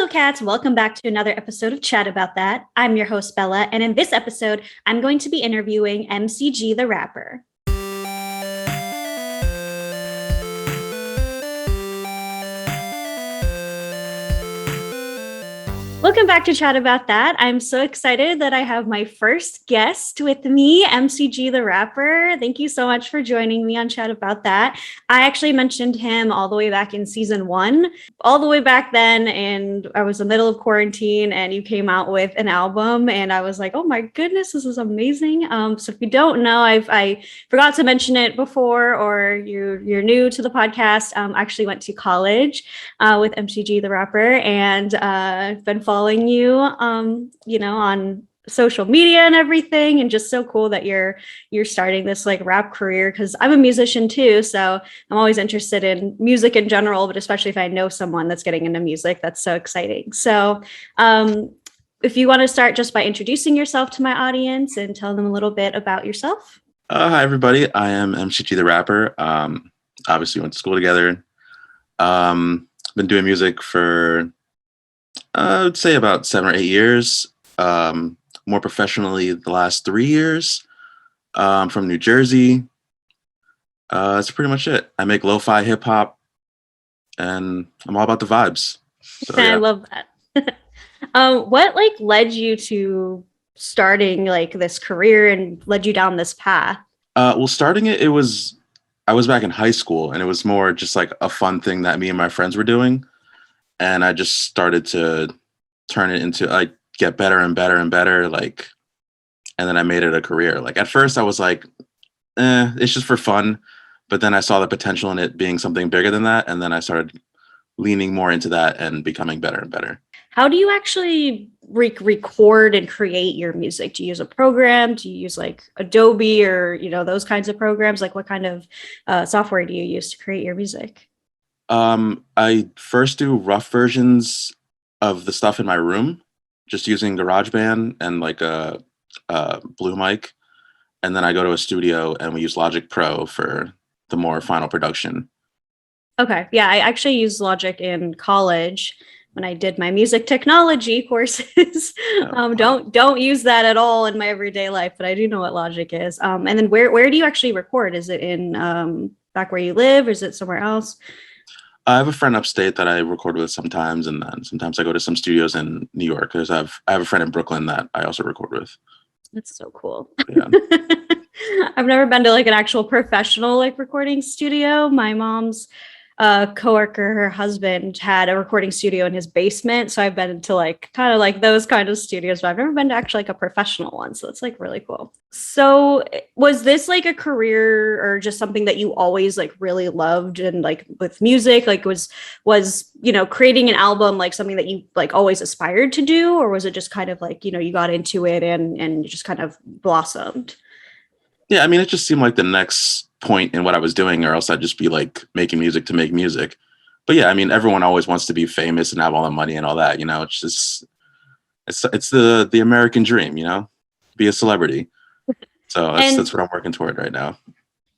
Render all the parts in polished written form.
Hello, cats. Welcome back to another episode of Chat About That. I'm your host, Bella, and in this episode, I'm going to be interviewing MCG the rapper. Welcome back to Chat About That. I'm so excited that I have my first guest with me, MCG the rapper. Thank you so much for joining me on Chat About That. I actually mentioned him all the way back in season 1, all the way back then, and I was in the middle of quarantine and you came out with an album and I was like, oh my goodness, this is amazing. So if you don't know, I forgot to mention it before, or you're new to the podcast, I actually went to college with MCG the rapper, and I've been following you, on social media and everything, and just so cool that you're starting this like rap career, because I'm a musician too, so I'm always interested in music in general, but especially if I know someone that's getting into music, that's so exciting. So if you want to start just by introducing yourself to my audience and tell them a little bit about yourself. Hi everybody, I am MCG the rapper. Obviously went to school together. Been doing music for I would say about 7 or 8 years. More professionally the last 3 years. From New Jersey. That's pretty much it. I make lo-fi hip hop, and I'm all about the vibes. So, yeah. I love that. What like led you to starting like this career and led you down this path? Well, starting it was I was back in high school, and it was more just like a fun thing that me and my friends were doing. And I just started to turn it into like get better and better and better. Like, and then I made it a career. Like at first I was like, it's just for fun. But then I saw the potential in it being something bigger than that. And then I started leaning more into that and becoming better and better. How do you actually record and create your music? Do you use a program? Do you use like Adobe or, those kinds of programs? Like what kind of software do you use to create your music? I first do rough versions of the stuff in my room, just using GarageBand and like a Blue mic. And then I go to a studio and we use Logic Pro for the more final production. Okay. Yeah, I actually used Logic in college when I did my music technology courses. Don't use that at all in my everyday life, but I do know what Logic is. And then where do you actually record? Is it in back where you live, or is it somewhere else? I have a friend upstate that I record with sometimes, and then sometimes I go to some studios in New York. I have a friend in Brooklyn that I also record with. That's so cool. Yeah. I've never been to like an actual professional like recording studio. My mom's coworker, her husband had a recording studio in his basement. So I've been to like kind of like those kind of studios, but I've never been to actually like a professional one. So it's like really cool. So was this like a career or just something that you always like really loved, and like with music, like was creating an album like something that you like always aspired to do, or was it just kind of like, you got into it and it just kind of blossomed? Yeah, I mean, it just seemed like the next point in what I was doing, or else I'd just be like making music to make music. But yeah, I mean, everyone always wants to be famous and have all the money and all that, it's just it's the American dream, be a celebrity. So that's what I'm working toward right now.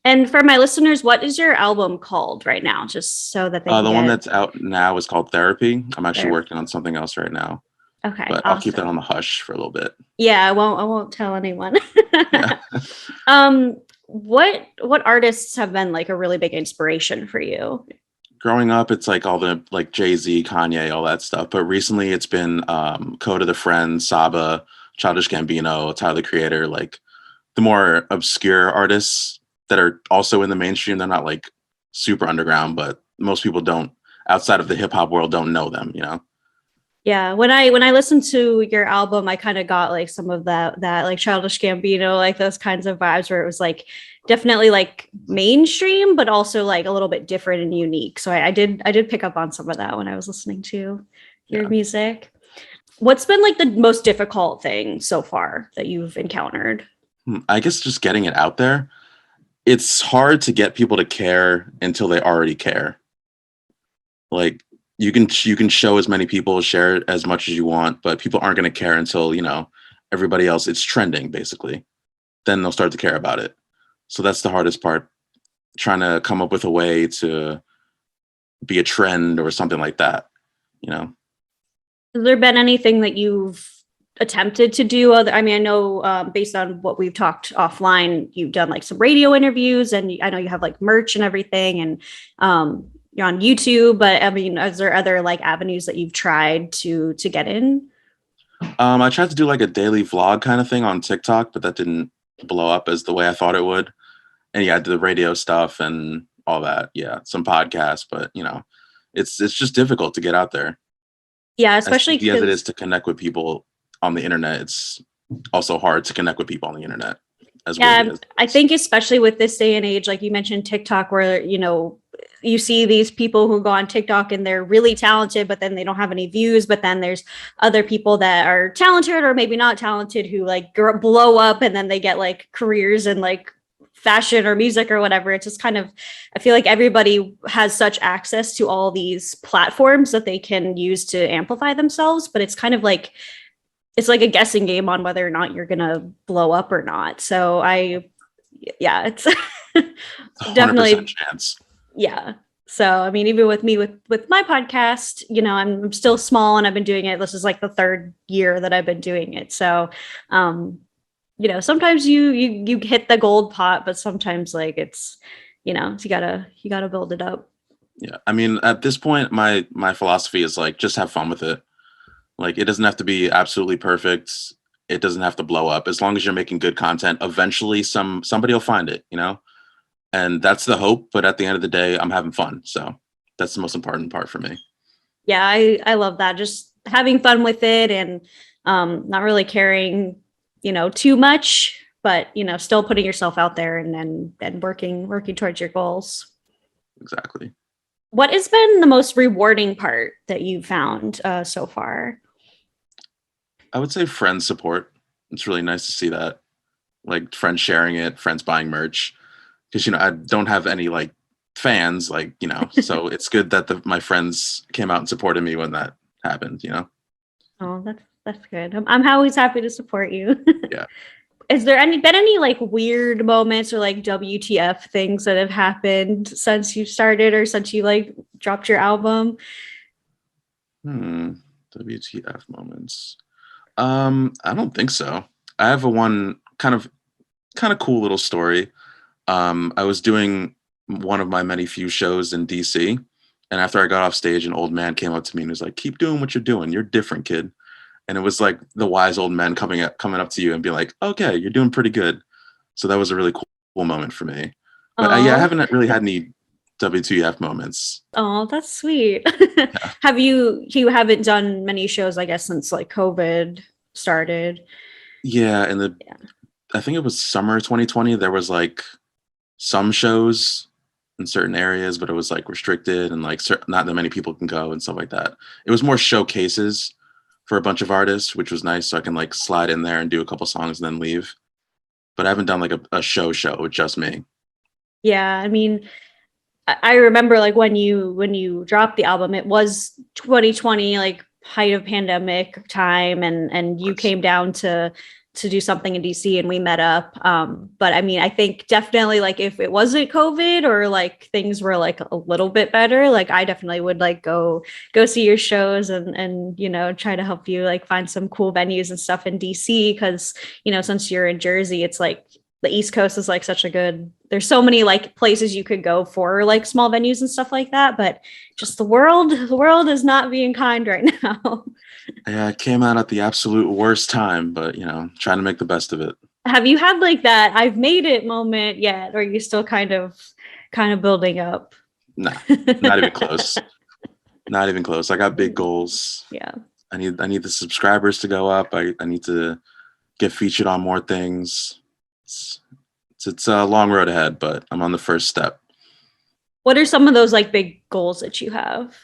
And for my listeners, what is your album called right now, just so that they one that's out now is called Therapy. I'm actually working on something else right now. Okay, but awesome. I'll keep that on the hush for a little bit. Yeah, I won't tell anyone. Yeah. What artists have been like a really big inspiration for you? Growing up, it's like all the like Jay-Z, Kanye, all that stuff. But recently it's been Coda the Friend, Saba, Childish Gambino, Tyler the Creator, like the more obscure artists that are also in the mainstream. They're not like super underground, but most people don't, outside of the hip hop world, don't know them, Yeah, when I listened to your album, I kind of got like some of that like Childish Gambino, like those kinds of vibes where it was like definitely like mainstream, but also like a little bit different and unique. So I did pick up on some of that when I was listening to your music. What's been like the most difficult thing so far that you've encountered? I guess just getting it out there. It's hard to get people to care until they already care. Like, you can show as many people, share it as much as you want, but people aren't going to care until, everybody else, it's trending basically. Then they'll start to care about it. So that's the hardest part, trying to come up with a way to be a trend or something like that, Has there been anything that you've attempted to do? I mean, I know based on what we've talked offline, you've done like some radio interviews, and I know you have like merch and everything, and you're on YouTube. But I mean, is there other like avenues that you've tried to get in? I tried to do like a daily vlog kind of thing on TikTok, but that didn't blow up as the way I thought it would. And yeah, I did the radio stuff and all that. Yeah, some podcasts, but it's just difficult to get out there. Yeah, As especially easy as it is because to connect with people on the internet, it's also hard to connect with people on the internet. As weird yeah, as it I is. think especially with this day and age, like you mentioned TikTok, where you see these people who go on TikTok and they're really talented, but then they don't have any views. But then there's other people that are talented or maybe not talented who like blow up and then they get like careers in like fashion or music or whatever. It's just kind of, I feel like everybody has such access to all these platforms that they can use to amplify themselves. But it's kind of like, it's like a guessing game on whether or not you're gonna blow up or not. So yeah, it's 100% definitely, chance. yeah. So I mean, even with me with my podcast, I'm still small and I've been doing it. This is like the third year that I've been doing it. So sometimes you hit the gold pot, but sometimes like it's, you gotta build it up. Yeah, I mean, at this point, my philosophy is like just have fun with it. Like it doesn't have to be absolutely perfect. It doesn't have to blow up. As long as you're making good content, eventually somebody will find it. And that's the hope. But at the end of the day, I'm having fun. So that's the most important part for me. Yeah, I love that. Just having fun with it and not really caring, too much, but still putting yourself out there and working towards your goals. Exactly. What has been the most rewarding part that you've found so far? I would say friend support. It's really nice to see that. Like friends sharing it, friends buying merch. Because I don't have any like fans, so it's good that my friends came out and supported me when that happened. Oh, that's good. I'm always happy to support you. Yeah. Is there been any like weird moments or like WTF things that have happened since you started or since you like dropped your album? WTF moments. I don't think so. I have a one kind of cool little story. I was doing one of my many few shows in DC, and after I got off stage, an old man came up to me and was like, "Keep doing what you're doing. You're different, kid." And it was like the wise old man coming up to you and be like, "Okay, you're doing pretty good." So that was a really cool moment for me. But yeah, I Oh, haven't really had any WTF moments. oh, that's sweet. Yeah. You haven't done many shows, I guess, since like COVID started. Yeah, and Yeah. I think it was summer 2020. There was like some shows in certain areas, but it was like restricted and like not that many people can go and stuff like that. It was more showcases for a bunch of artists, which was nice. So I can like slide in there and do a couple songs and then leave. But I haven't done like a show with just me. Yeah, I mean, I remember like when you dropped the album, it was 2020, like height of pandemic time, and you came down to do something in DC and we met up. But I mean, I think definitely like if it wasn't COVID or like things were like a little bit better, like I definitely would like go see your shows and try to help you like find some cool venues and stuff in DC because since you're in Jersey, it's like the East Coast is like such a good, there's so many like places you could go for like small venues and stuff like that, but just the world is not being kind right now. Yeah, it came out at the absolute worst time, but trying to make the best of it. Have you had like that I've made it moment yet, or are you still kind of building up? Nah, not even close. Not even close. I got big goals. Yeah. I need the subscribers to go up. I need to get featured on more things. It's a long road ahead, but I'm on the first step. What are some of those like big goals that you have?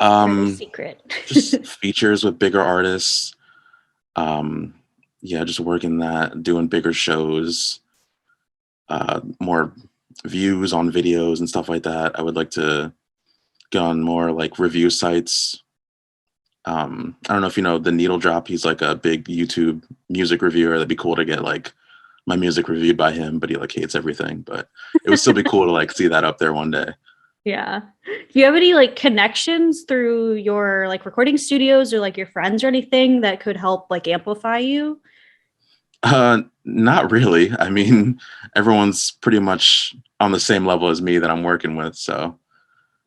Or the secret? Just features with bigger artists. Yeah, just working that, doing bigger shows, more views on videos and stuff like that. I would like to get on more like review sites. I don't know if you know the Needle Drop. He's like a big YouTube music reviewer. That'd be cool to get like my music reviewed by him, but he like hates everything. But it would still be cool to like see that up there one day. Yeah. Do you have any like connections through your like recording studios or like your friends or anything that could help like amplify you? Not really. I mean, everyone's pretty much on the same level as me that I'm working with, so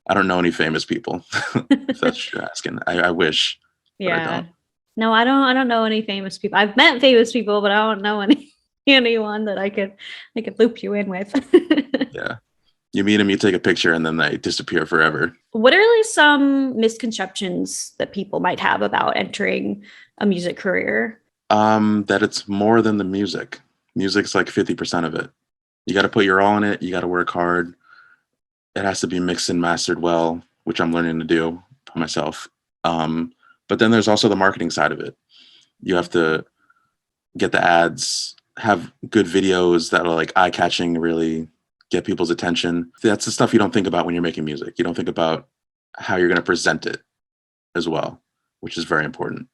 I don't know any famous people. If that's what you're asking, I wish, but I Yeah. don't. No, I don't know any famous people. I've met famous people, but I don't know any anyone that I could loop you in with. Yeah, you meet them, you take a picture, and then they disappear forever. What are like some misconceptions that people might have about entering a music career? That it's more than the music. Music's like 50% of it. You got to put your all in it. You got to work hard. It has to be mixed and mastered well, which I'm learning to do for myself. But then there's also the marketing side of it. You have to get the ads, have good videos that are like eye catching, really get people's attention. That's the stuff you don't think about when you're making music. You don't think about how you're going to present it as well, which is very important.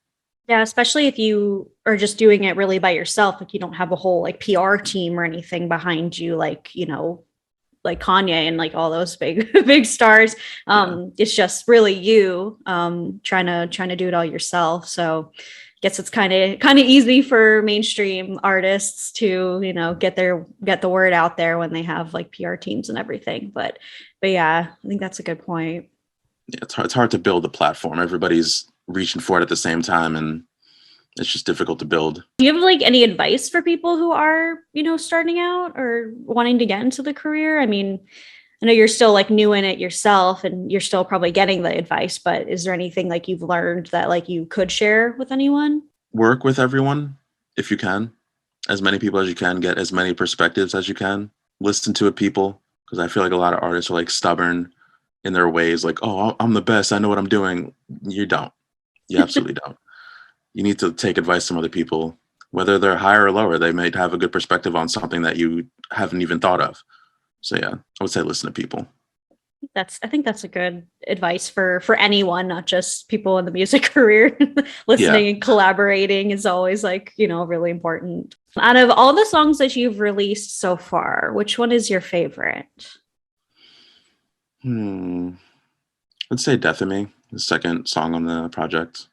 Yeah, especially if you are just doing it really by yourself, like you don't have a whole like PR team or anything behind you, like, like Kanye and like all those big big stars. Yeah. It's just really you trying to do it all yourself. So I guess it's kind of easy for mainstream artists to, get the word out there when they have like PR teams and everything. But yeah, I think that's a good point. Yeah, it's hard to build a platform. Everybody's reaching for it at the same time, and it's just difficult to build. Do you have like any advice for people who are, starting out or wanting to get into the career? I mean, I know you're still like new in it yourself and you're still probably getting the advice, but is there anything like you've learned that like you could share with anyone? Work with everyone if you can, as many people as you can, get as many perspectives as you can. Listen to people, because I feel like a lot of artists are like stubborn in their ways, like, oh, I'm the best, I know what I'm doing. You don't. You absolutely don't. You need to take advice from other people, whether they're higher or lower. They might have a good perspective on something that you haven't even thought of. So yeah, I would say listen to people. I think that's a good advice for anyone, not just people in the music career. Yeah. Listening and collaborating is always like, really important. Out of all the songs that you've released so far, which one is your favorite? Hmm. Let's say Death of Me, the second song on the project.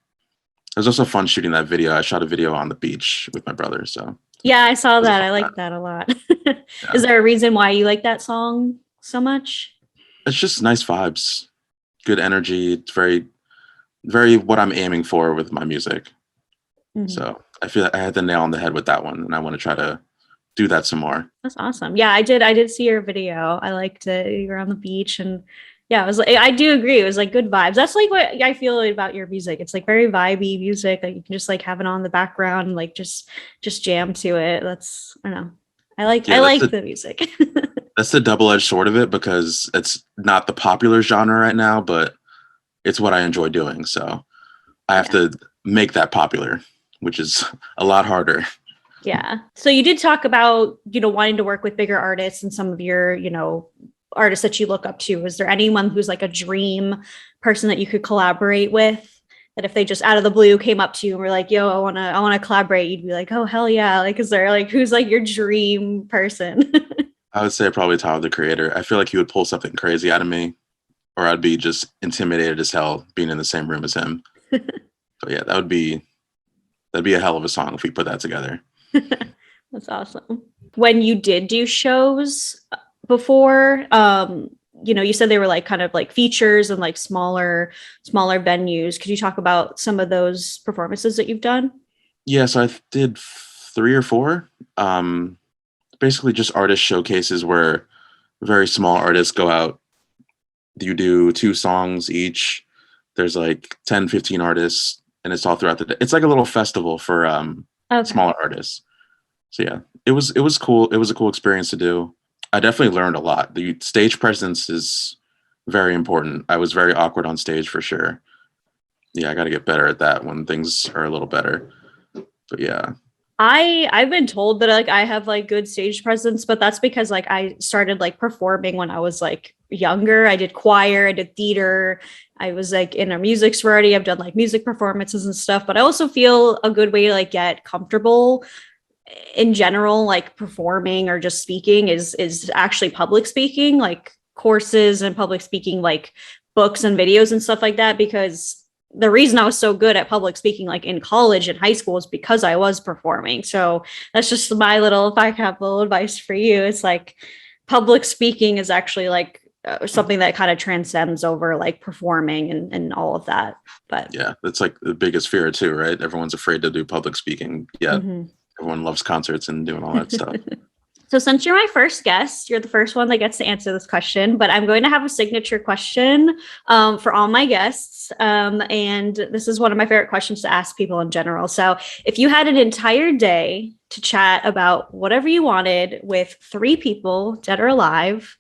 It was also fun shooting that video. I shot a video on the beach with my brother, so it Yeah, I saw was a that. fun I time. like that a lot. Yeah. Is there a reason why you like that song so much? It's just nice vibes, good energy. It's very, very what I'm aiming for with my music. Mhm. So I feel like I had the nail on the head with that one, and I want to try to do that some more. That's awesome. Yeah, I did see your video. I liked it. You were on the beach and yeah, it was like I do agree. It was like good vibes. That's like what I feel about your music. It's like very vibey music. Like you can just like have it on the background and like just jam to it. I don't know. I Yeah, like the music. that's the double-edged sword of it, because it's not the popular genre right now, but it's what I enjoy doing. So I have Yeah. to make that popular, which is a lot harder. Yeah. So you did talk about, wanting to work with bigger artists and some of your, artists that you look up to. Is there anyone who's like a dream person that you could collaborate with? That if they just out of the blue came up to you and were like, yo, I wanna collaborate, you'd be like, oh hell yeah. Like, is there like who's like your dream person? I would say probably Tyler, the Creator. I feel like he would pull something crazy out of me, or I'd be just intimidated as hell being in the same room as him. So yeah, that'd be a hell of a song if we put that together. That's awesome. When you did do shows before, you said they were like kind of like features and like smaller venues. Could you talk about some of those performances that you've done? Yeah, so I did three or four. Basically just artist showcases where very small artists go out. You do two songs each. There's like 10, 15 artists, and it's all throughout the day. It's like a little festival for Okay. smaller artists. So yeah, it was cool. It was a cool experience to do. I definitely learned a lot. The stage presence is very important. I was very awkward on stage for sure. Yeah, I got to get better at that when things are a little better. But yeah, I've been told that like I have like good stage presence, but that's because like I started like performing when I was like younger. I did choir, I did theater. I was like in a music sorority. I've done like music performances and stuff, but I also feel a good way to like get comfortable in general, like performing or just speaking is actually public speaking. Like courses and public speaking, like books and videos and stuff like that, because the reason I was so good at public speaking, like in college and high school, is because I was performing. So that's just my little, if I have a little advice for you, it's like public speaking is actually like something that kind of transcends over like performing and all of that. But yeah, that's like the biggest fear too, right? Everyone's afraid to do public speaking. Yeah. Everyone loves concerts and doing all that stuff. So since you're my first guest, you're the first one that gets to answer this question, but I'm going to have a signature question for all my guests. And this is one of my favorite questions to ask people in general. So if you had an entire day to chat about whatever you wanted with 3 people, dead or alive,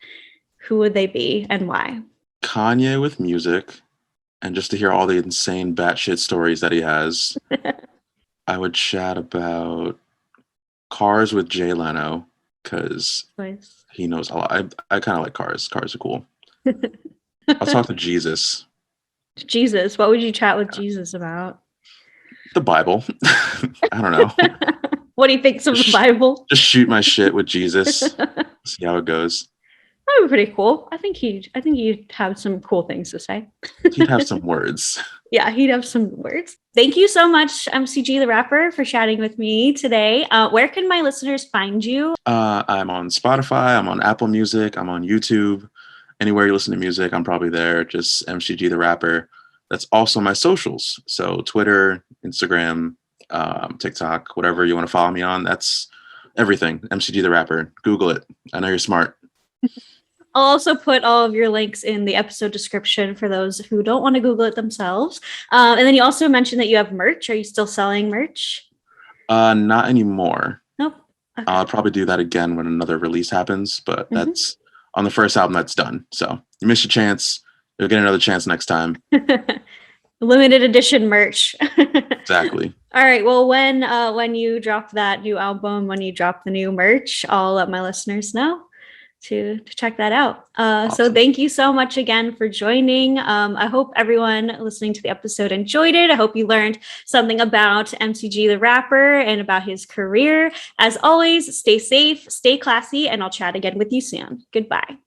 who would they be and why? Kanye with music, and just to hear all the insane batshit stories that he has. I would chat about cars with Jay Leno, because Nice. he knows a lot. I kind of like cars. Cars are cool. I'll talk to Jesus. Jesus. What would you chat with Jesus about? The Bible. I don't know. What he thinks of the Bible? Just shoot my shit with Jesus. See how it goes. That would be pretty cool. I think he'd have some cool things to say. He'd have some words. Yeah, he'd have some words. Thank you so much, MCGtherapper, for chatting with me today. Where can my listeners find you? I'm on Spotify. I'm on Apple Music. I'm on YouTube. Anywhere you listen to music, I'm probably there. Just MCGtherapper. That's also my socials. So Twitter, Instagram, TikTok, whatever you want to follow me on. That's everything. MCGtherapper. Google it. I know you're smart. I'll also put all of your links in the episode description for those who don't want to Google it themselves. And then you also mentioned that you have merch. Are you still selling merch? Not anymore. Nope. Okay. I'll probably do that again when another release happens, but that's on the first album that's done. So you missed your chance. You'll get another chance next time. Limited edition merch. Exactly. All right. Well, when you drop that new album, when you drop the new merch, I'll let my listeners know to check that out. Awesome. So thank you so much again for joining. I hope everyone listening to the episode enjoyed it. I hope you learned something about MCGtherapper and about his career. As always, stay safe, stay classy, and I'll chat again with you soon. Goodbye.